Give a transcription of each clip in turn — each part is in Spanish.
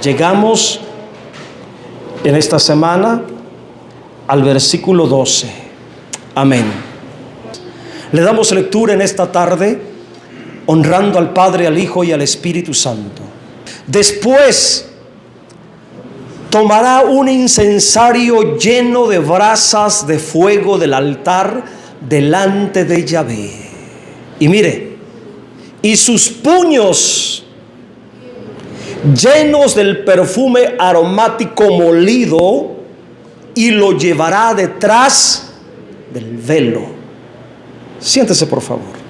Llegamos en esta semana al versículo 12. Amén. Le damos lectura en esta tarde, honrando al Padre, al Hijo y al Espíritu Santo. Después tomará un incensario lleno de brasas de fuego del altar delante de Yahvé. Y mire, y sus puños llenos del perfume aromático molido, y lo llevará detrás del velo. Siéntese, por favor.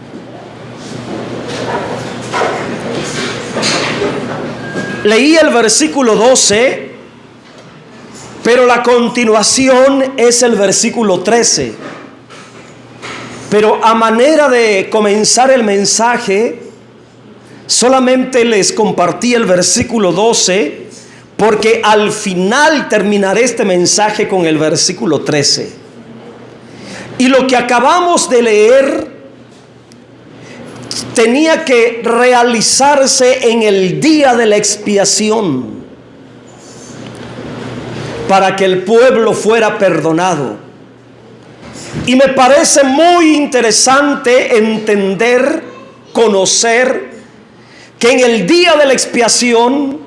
Leí el versículo 12, pero la continuación es el versículo 13. Pero a manera de comenzar el mensaje, solamente les compartí el versículo 12, porque al final terminaré este mensaje con el versículo 13. Y lo que acabamos de leer tenía que realizarse en el día de la expiación, para que el pueblo fuera perdonado. Y me parece muy interesante entender, conocer, que en el día de la expiación,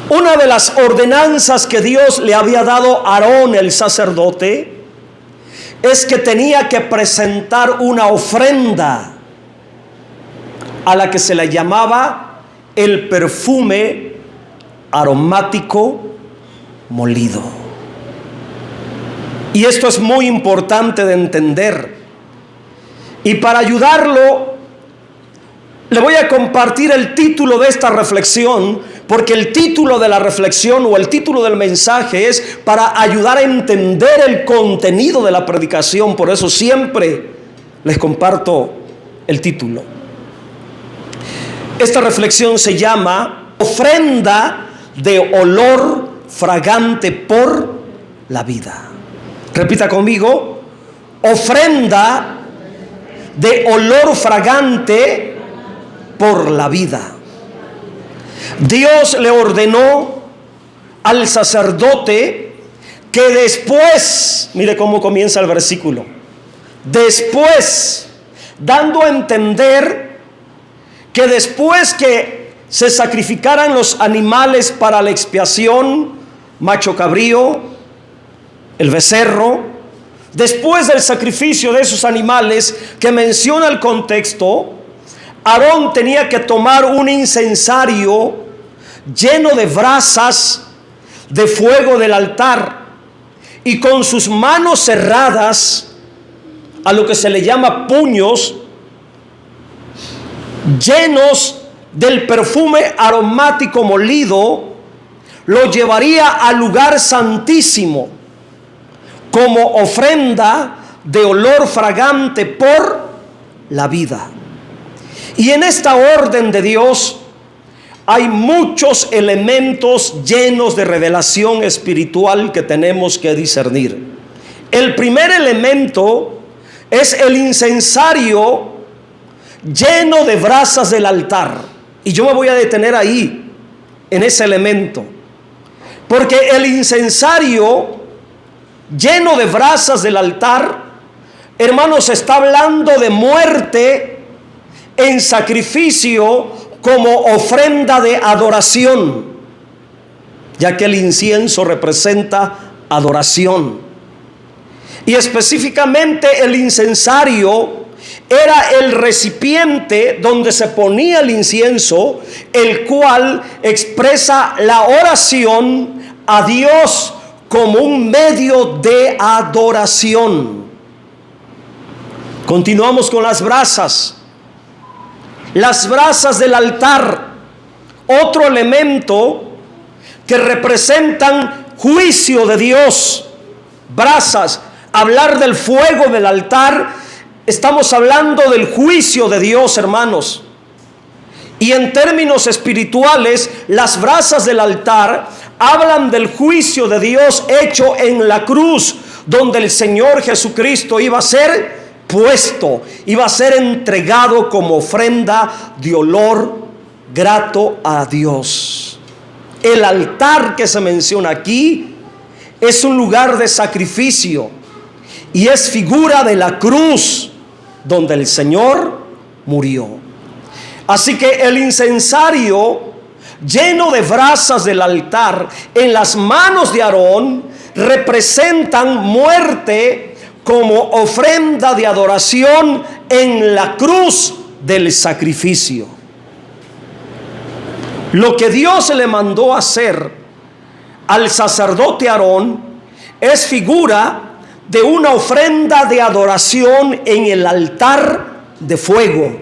una de las ordenanzas que Dios le había dado a Aarón, el sacerdote, es que tenía que presentar una ofrenda a la que se le llamaba el perfume aromático molido. Y esto es muy importante de entender. Y para ayudarlo, le voy a compartir el título de esta reflexión, porque el título de la reflexión o el título del mensaje es para ayudar a entender el contenido de la predicación. Por eso siempre les comparto el título. Esta reflexión se llama Ofrenda de olor fragante por la vida. Repita conmigo: ofrenda de olor fragante por la vida. Dios le ordenó al sacerdote que después, mire cómo comienza el versículo, después, dando a entender que después que se sacrificaran los animales para la expiación, macho cabrío, el becerro, después del sacrificio de esos animales que menciona el contexto, Aarón tenía que tomar un incensario lleno de brasas de fuego del altar, y con sus manos cerradas, a lo que se le llama puños, llenos del perfume aromático molido, lo llevaría al lugar santísimo como ofrenda de olor fragante por la vida. Y en esta orden de Dios hay muchos elementos llenos de revelación espiritual que tenemos que discernir. El primer elemento es el incensario lleno de brasas del altar. Y yo me voy a detener ahí, en ese elemento, porque el incensario lleno de brasas del altar, hermanos, está hablando de muerte en sacrificio como ofrenda de adoración, ya que el incienso representa adoración. Y específicamente el incensario era el recipiente donde se ponía el incienso, el cual expresa la oración a Dios como un medio de adoración. Continuamos con las brasas. Las brasas del altar, otro elemento que representan juicio de Dios. Brasas, hablar del fuego del altar, estamos hablando del juicio de Dios, hermanos. Y en términos espirituales, las brasas del altar hablan del juicio de Dios hecho en la cruz, donde el Señor Jesucristo iba a ser puesto, iba a ser entregado como ofrenda de olor grato a Dios. El altar que se menciona aquí es un lugar de sacrificio y es figura de la cruz donde el Señor murió. Así que el incensario lleno de brasas del altar en las manos de Aarón representan muerte como ofrenda de adoración en la cruz del sacrificio. Lo que Dios le mandó hacer al sacerdote Aarón es figura de una ofrenda de adoración en el altar de fuego,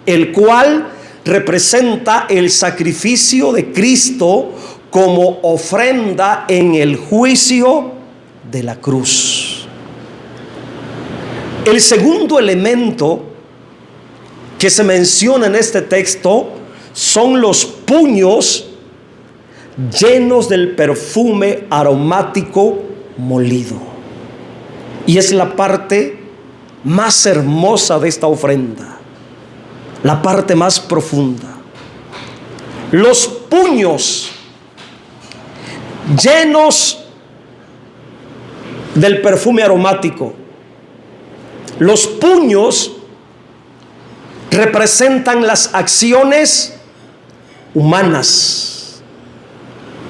el cual representa el sacrificio de Cristo como ofrenda en el juicio de la cruz. El segundo elemento que se menciona en este texto son los puños llenos del perfume aromático molido. Y es la parte más hermosa de esta ofrenda, la parte más profunda. Los puños llenos del perfume aromático. Los puños representan las acciones humanas,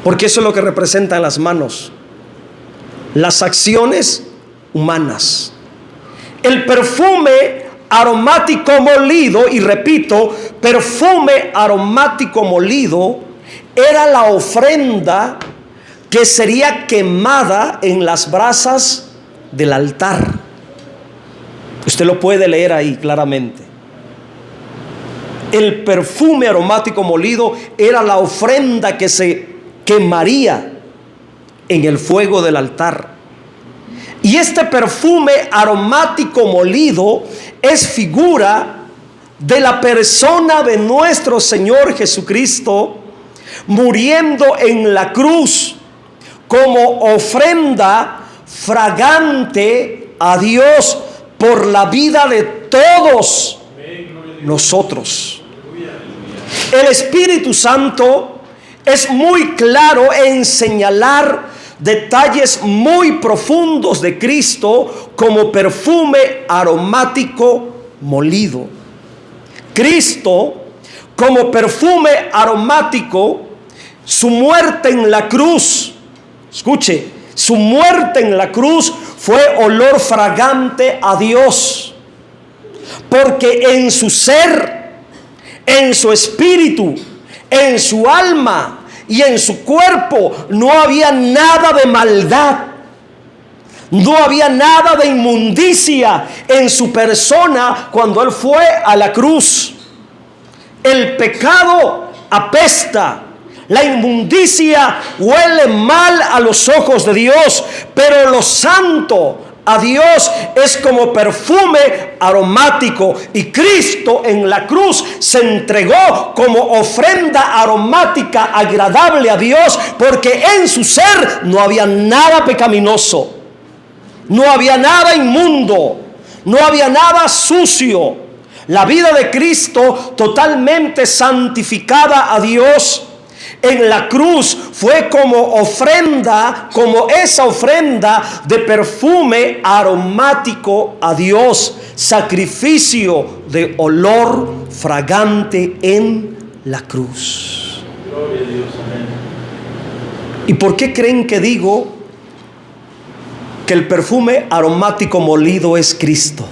porque eso es lo que representan las manos, las acciones humanas. El perfume aromático molido, y repito, perfume aromático molido, era la ofrenda que sería quemada en las brasas del altar. Usted lo puede leer ahí claramente. El perfume aromático molido era la ofrenda que se quemaría en el fuego del altar. Y este perfume aromático molido es figura de la persona de nuestro Señor Jesucristo muriendo en la cruz como ofrenda fragante a Dios por la vida de todos nosotros. El Espíritu Santo es muy claro en señalar detalles muy profundos de Cristo como perfume aromático molido. Cristo, como perfume aromático, su muerte en la cruz, escuche, su muerte en la cruz fue olor fragante a Dios, porque en su ser, en su espíritu, en su alma y en su cuerpo no había nada de maldad, no había nada de inmundicia en su persona cuando Él fue a la cruz. El pecado apesta, la inmundicia huele mal a los ojos de Dios, pero lo santo a Dios es como perfume aromático, y Cristo en la cruz se entregó como ofrenda aromática agradable a Dios, porque en su ser no había nada pecaminoso, no había nada inmundo, no había nada sucio. La vida de Cristo totalmente santificada a Dios en la cruz fue como ofrenda, como esa ofrenda de perfume aromático a Dios, sacrificio de olor fragante en la cruz. Gloria a Dios, amén. ¿Y por qué creen que digo que el perfume aromático molido es Cristo?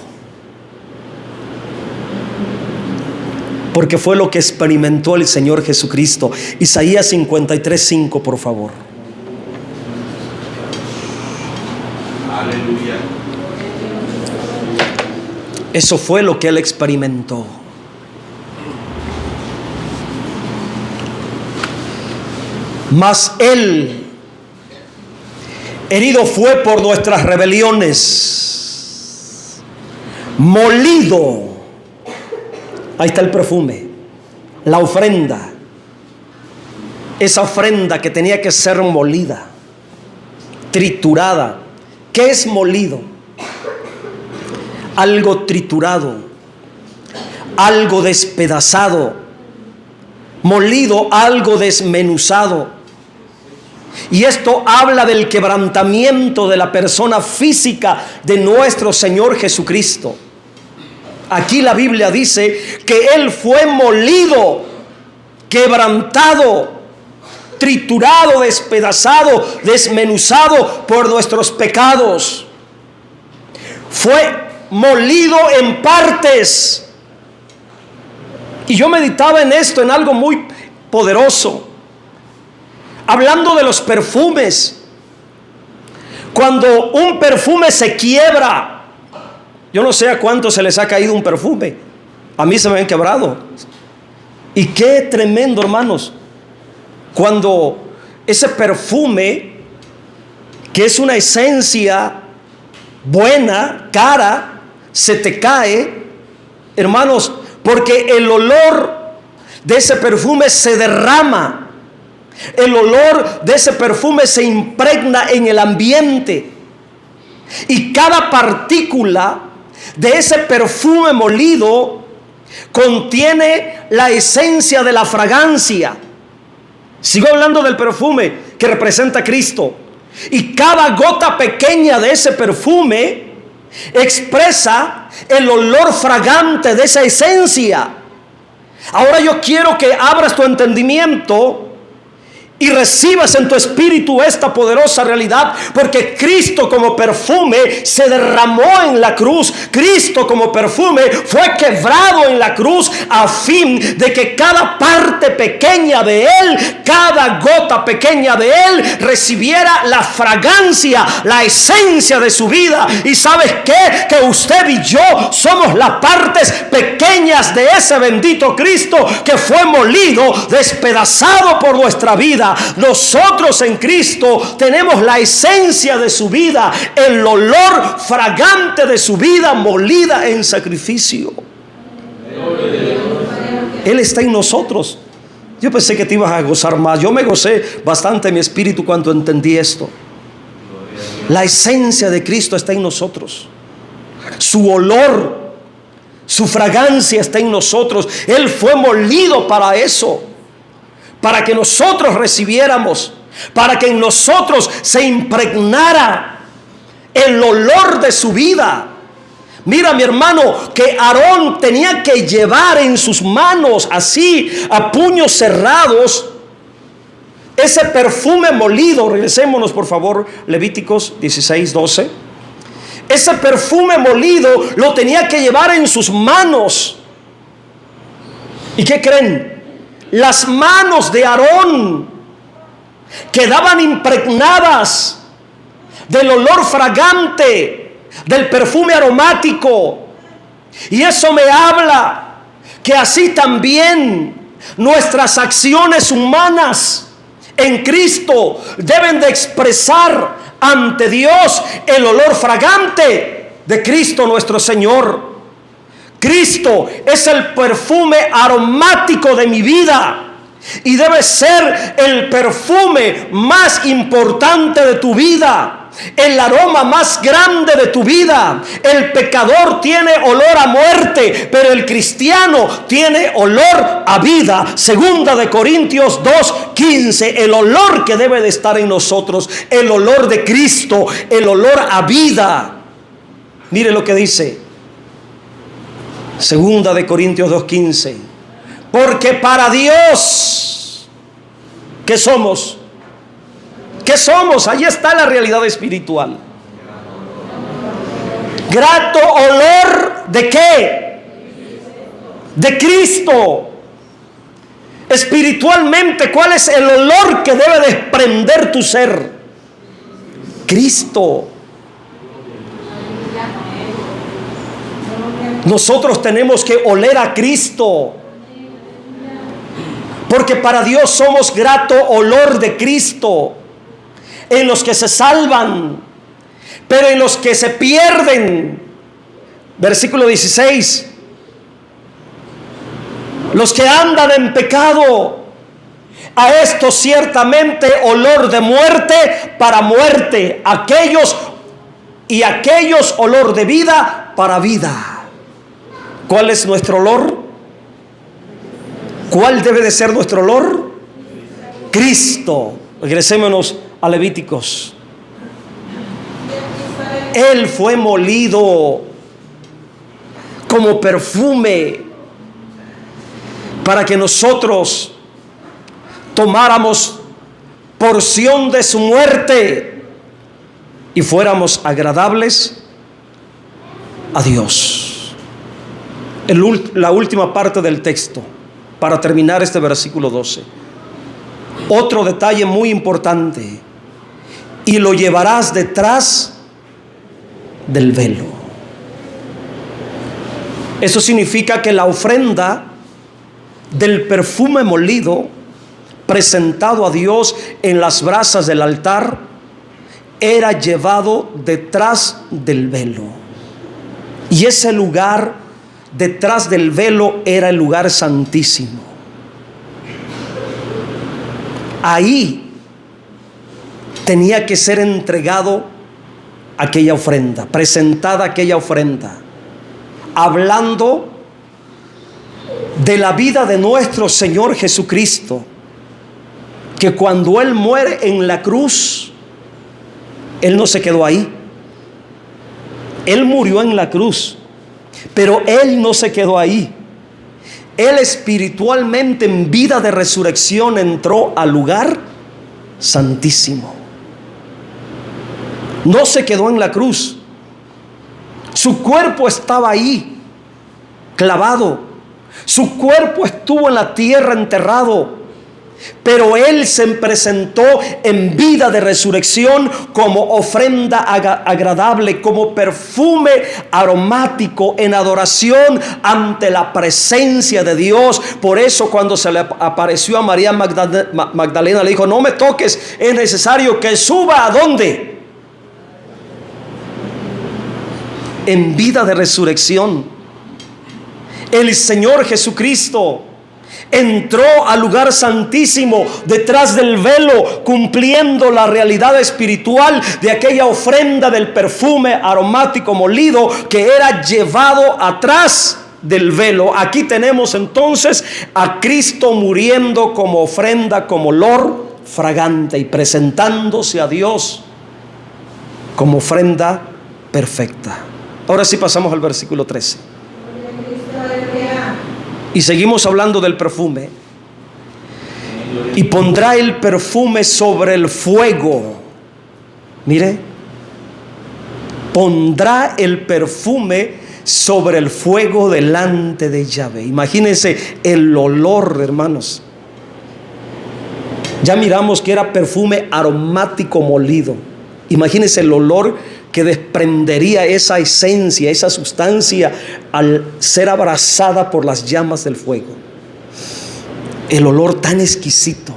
Porque fue lo que experimentó el Señor Jesucristo. Isaías 53:5, por favor. Aleluya. Eso fue lo que Él experimentó. Mas Él herido fue por nuestras rebeliones, molido. Ahí está el perfume, la ofrenda. Esa ofrenda que tenía que ser molida, triturada. ¿Qué es molido? Algo triturado, algo despedazado, molido, algo desmenuzado. Y esto habla del quebrantamiento de la persona física de nuestro Señor Jesucristo. Aquí la Biblia dice que Él fue molido, quebrantado, triturado, despedazado, desmenuzado por nuestros pecados. Fue molido en partes. Y yo meditaba en esto, en algo muy poderoso. Hablando de los perfumes. Cuando un perfume se quiebra, yo no sé a cuántos se les ha caído un perfume. A mí se me han quebrado. Y qué tremendo, hermanos. Cuando ese perfume, que es una esencia buena, cara, se te cae, hermanos, porque el olor de ese perfume se derrama. El olor de ese perfume se impregna en el ambiente. Y cada partícula de ese perfume molido contiene la esencia de la fragancia. Sigo hablando del perfume que representa a Cristo. Y cada gota pequeña de ese perfume expresa el olor fragante de esa esencia. Ahora yo quiero que abras tu entendimiento y recibas en tu espíritu esta poderosa realidad, porque Cristo como perfume se derramó en la cruz. Cristo como perfume fue quebrado en la cruz a fin de que cada parte pequeña de Él, cada gota pequeña de Él recibiera la fragancia, la esencia de su vida. ¿Y sabes qué? Que usted y yo somos las partes pequeñas de ese bendito Cristo que fue molido, despedazado por nuestra vida. Nosotros en Cristo tenemos la esencia de su vida, el olor fragante de su vida molida en sacrificio. Él está en nosotros. Yo pensé que te ibas a gozar más. Yo me gocé bastante en mi espíritu cuando entendí esto. La esencia de Cristo está en nosotros. Su olor, su fragancia está en nosotros. Él fue molido para eso, para que nosotros recibiéramos, para que en nosotros se impregnara el olor de su vida. Mira, mi hermano, que Aarón tenía que llevar en sus manos, así, a puños cerrados, ese perfume molido. Regresémonos, por favor, Levíticos 16:12. Ese perfume molido lo tenía que llevar en sus manos. ¿Y qué creen? Las manos de Aarón quedaban impregnadas del olor fragante, del perfume aromático. Y eso me habla que así también nuestras acciones humanas en Cristo deben de expresar ante Dios el olor fragante de Cristo nuestro Señor. Cristo es el perfume aromático de mi vida y debe ser el perfume más importante de tu vida, el aroma más grande de tu vida. El pecador tiene olor a muerte, pero el cristiano tiene olor a vida. Segunda de Corintios 2:15, el olor que debe de estar en nosotros, el olor de Cristo, el olor a vida. Mire lo que dice Segunda de Corintios 2:15. Porque para Dios, ¿qué somos? ¿Qué somos? Ahí está la realidad espiritual. Grato olor ¿de qué? De Cristo. Espiritualmente, ¿cuál es el olor que debe desprender tu ser? Cristo. Nosotros tenemos que oler a Cristo, porque para Dios somos grato olor de Cristo. En los que se salvan, pero en los que se pierden, versículo 16, los que andan en pecado, a estos ciertamente olor de muerte para muerte, aquellos olor de vida para vida. ¿Cuál es nuestro olor? ¿Cuál debe de ser nuestro olor? Cristo. Regresémonos a Levíticos. Él fue molido como perfume para que nosotros tomáramos porción de su muerte y fuéramos agradables a Dios. La última parte del texto, para terminar este versículo 12. Otro detalle muy importante: y lo llevarás detrás del velo. Eso significa que la ofrenda del perfume molido presentado a Dios en las brasas del altar era llevado detrás del velo. Y ese lugar detrás del velo era el lugar santísimo. Ahí tenía que ser entregado aquella ofrenda, presentada aquella ofrenda, hablando de la vida de nuestro Señor Jesucristo, que cuando Él muere en la cruz, Él no se quedó ahí. Él murió en la cruz, pero Él no se quedó ahí. Él espiritualmente, en vida de resurrección, entró al lugar santísimo. No se quedó en la cruz. Su cuerpo estaba ahí, clavado. Su cuerpo estuvo en la tierra enterrado. Pero Él se presentó en vida de resurrección como ofrenda agradable, como perfume aromático en adoración ante la presencia de Dios. Por eso cuando se le apareció a María Magdalena, le dijo: no me toques, es necesario que suba. ¿A dónde? En vida de resurrección. El Señor Jesucristo entró al lugar santísimo detrás del velo, cumpliendo la realidad espiritual de aquella ofrenda del perfume aromático molido que era llevado atrás del velo. Aquí tenemos entonces a Cristo muriendo como ofrenda, como olor fragante, y presentándose a Dios como ofrenda perfecta. Ahora sí pasamos al versículo 13. Y seguimos hablando del perfume. Y pondrá el perfume sobre el fuego. Mire, pondrá el perfume sobre el fuego delante de Yahvé. Imagínense el olor, hermanos. Ya miramos que era perfume aromático molido. Imagínense el olor que desprendería esa esencia, esa sustancia, al ser abrazada por las llamas del fuego. El olor tan exquisito,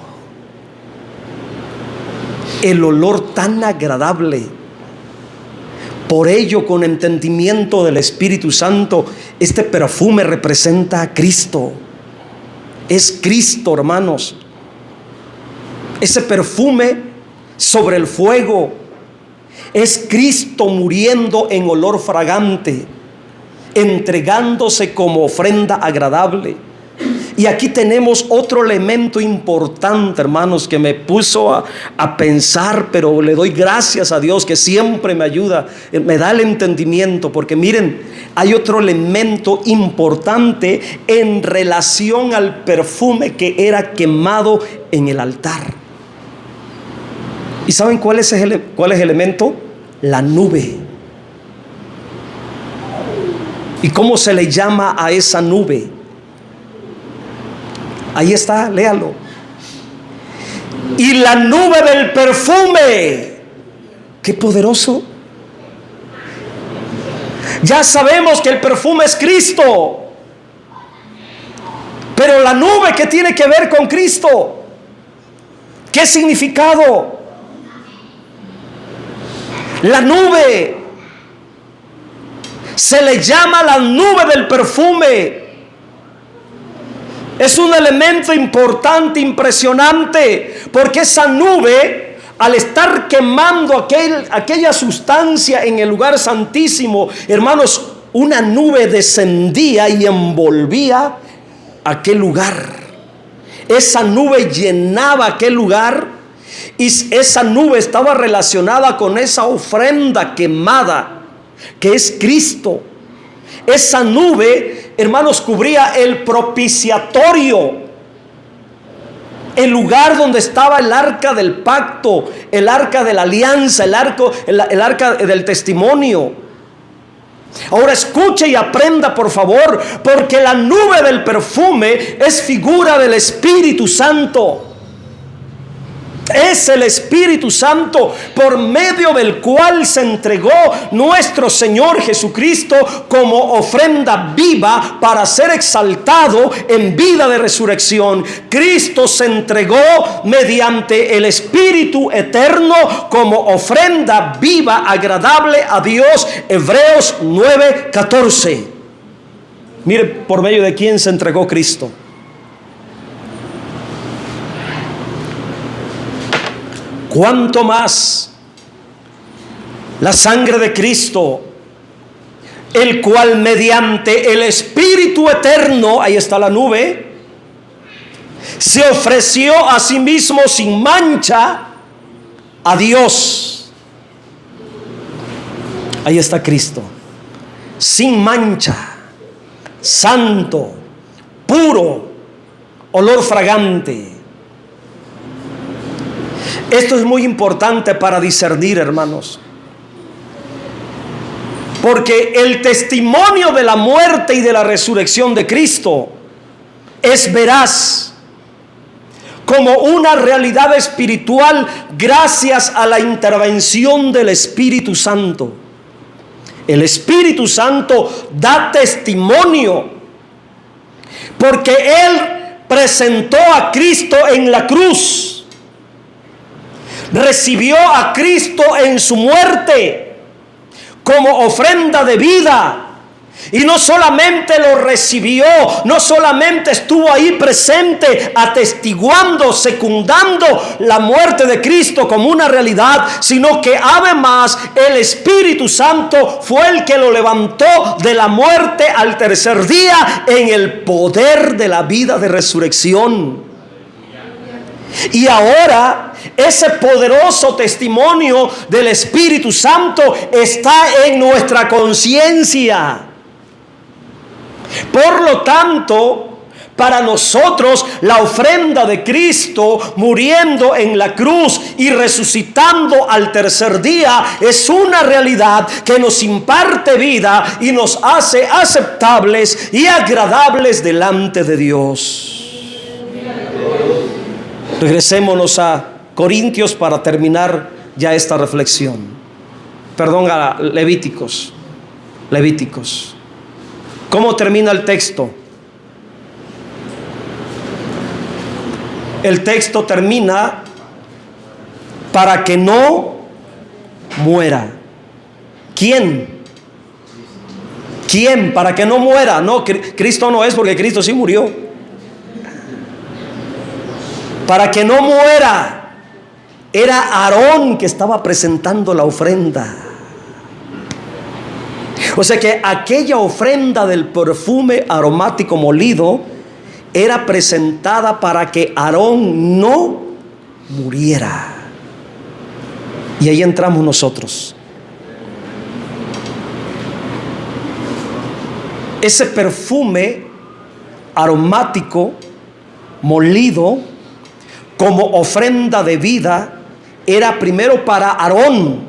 el olor tan agradable. Por ello, con entendimiento del Espíritu Santo, este perfume representa a Cristo. Es Cristo, hermanos. Ese perfume sobre el fuego es Cristo muriendo en olor fragante, entregándose como ofrenda agradable. Y aquí tenemos otro elemento importante, hermanos, que me puso a pensar, pero le doy gracias a Dios que siempre me ayuda, me da el entendimiento, porque miren, hay otro elemento importante en relación al perfume que era quemado en el altar. ¿Y saben cuál es el elemento? La nube. ¿Y cómo se le llama a esa nube? Ahí está, léalo. Y la nube del perfume. ¡Qué poderoso! Ya sabemos que el perfume es Cristo. Pero la nube, ¿qué tiene que ver con Cristo? ¿Qué significado? La nube se le llama la nube del perfume. Es un elemento importante, impresionante, porque esa nube, al estar quemando aquella sustancia en el lugar santísimo, hermanos, una nube descendía y envolvía aquel lugar. esa nube llenaba aquel lugar y esa nube estaba relacionada con esa ofrenda quemada que es Cristo. Esa nube, hermanos, cubría el propiciatorio, el lugar donde estaba el arca del pacto, el arca de la alianza, el arca del testimonio. Ahora escuche y aprenda, por favor, porque la nube del perfume es figura del Espíritu Santo. Es el Espíritu Santo por medio del cual se entregó nuestro Señor Jesucristo como ofrenda viva para ser exaltado en vida de resurrección. Cristo se entregó mediante el Espíritu eterno como ofrenda viva, agradable a Dios. Hebreos 9:14. Mire por medio de quién se entregó Cristo. ¿Cuánto más la sangre de Cristo, el cual mediante el Espíritu eterno, ahí está la nube, se ofreció a sí mismo sin mancha a Dios? Ahí está Cristo, sin mancha, santo, puro, olor fragante. Esto es muy importante para discernir, hermanos, porque el testimonio de la muerte y de la resurrección de Cristo es veraz como una realidad espiritual gracias a la intervención del Espíritu Santo. El Espíritu Santo da testimonio porque Él presentó a Cristo en la cruz. Recibió a Cristo en su muerte como ofrenda de vida. Y no solamente lo recibió, no solamente estuvo ahí presente, atestiguando, secundando la muerte de Cristo como una realidad, sino que además el Espíritu Santo fue el que lo levantó de la muerte al tercer día en el poder de la vida de resurrección. Y ahora ese poderoso testimonio del Espíritu Santo está en nuestra conciencia. Por lo tanto, para nosotros la ofrenda de Cristo muriendo en la cruz y resucitando al tercer día es una realidad que nos imparte vida y nos hace aceptables y agradables delante de Dios. Regresémonos a Corintios para terminar ya esta reflexión. Perdón, a Levíticos. ¿Cómo termina el texto? El texto termina para que no muera. ¿Quién? ¿Quién? Para que no muera. No, Cristo no es, porque Cristo sí murió. Para que no muera. Era Aarón que estaba presentando la ofrenda. O sea que aquella ofrenda del perfume aromático molido era presentada para que Aarón no muriera. Y ahí entramos nosotros. Ese perfume aromático molido como ofrenda de vida era primero para Aarón,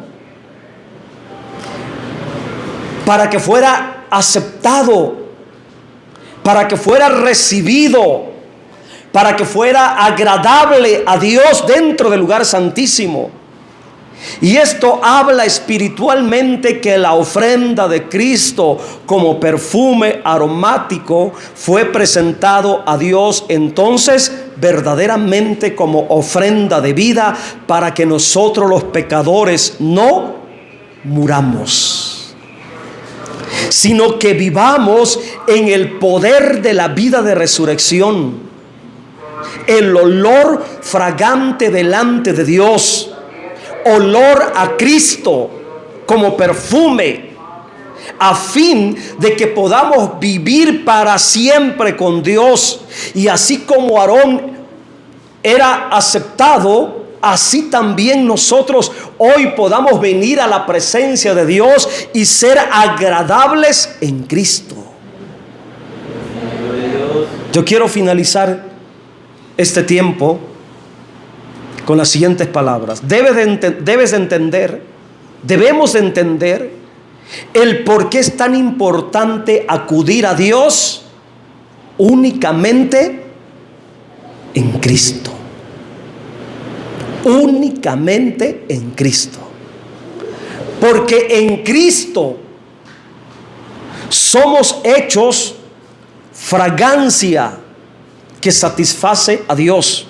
para que fuera aceptado, para que fuera recibido, para que fuera agradable a Dios dentro del lugar santísimo. Y esto habla espiritualmente que la ofrenda de Cristo como perfume aromático fue presentado a Dios entonces verdaderamente como ofrenda de vida para que nosotros los pecadores no muramos, sino que vivamos en el poder de la vida de resurrección, el olor fragante delante de Dios, olor a Cristo como perfume, a fin de que podamos vivir para siempre con Dios. Y así como Aarón era aceptado, así también nosotros hoy podamos venir a la presencia de Dios y ser agradables en Cristo. Yo quiero finalizar este tiempo con las siguientes palabras. Debemos de entender el por qué es tan importante acudir a Dios únicamente en Cristo. Únicamente en Cristo. Porque en Cristo somos hechos fragancia que satisface a Dios.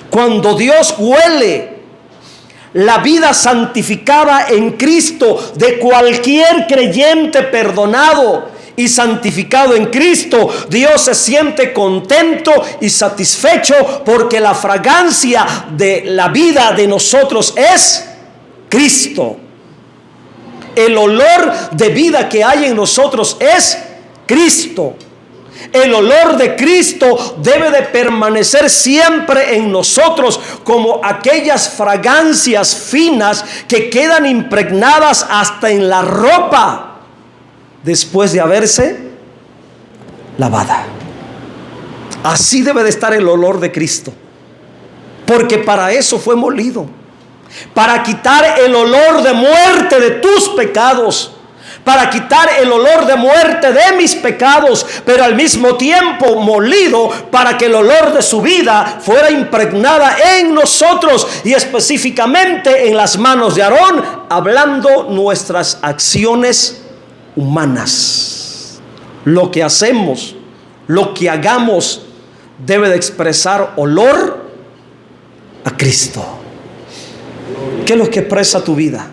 Cuando Dios huele la vida santificada en Cristo de cualquier creyente perdonado y santificado en Cristo, Dios se siente contento y satisfecho porque la fragancia de la vida de nosotros es Cristo. El olor de vida que hay en nosotros es Cristo. El olor de Cristo debe de permanecer siempre en nosotros como aquellas fragancias finas que quedan impregnadas hasta en la ropa después de haberse lavada. Así debe de estar el olor de Cristo, porque para eso fue molido, para quitar el olor de muerte de tus pecados, para quitar el olor de muerte de mis pecados, pero al mismo tiempo molido para que el olor de su vida fuera impregnada en nosotros y específicamente en las manos de Aarón, hablando nuestras acciones humanas. Lo que hacemos, lo que hagamos debe de expresar olor a Cristo. ¿Qué es lo que expresa tu vida?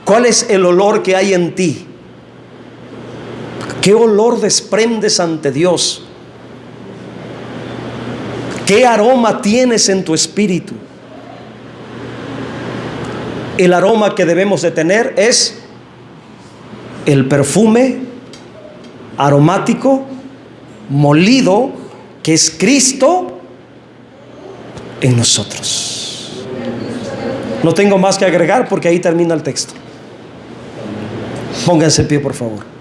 ¿Cuál es el olor que hay en ti? ¿Qué olor desprendes ante Dios? ¿Qué aroma tienes en tu espíritu? El aroma que debemos de tener es el perfume aromático molido que es Cristo en nosotros. No tengo más que agregar porque ahí termina el texto. Pónganse en pie, por favor.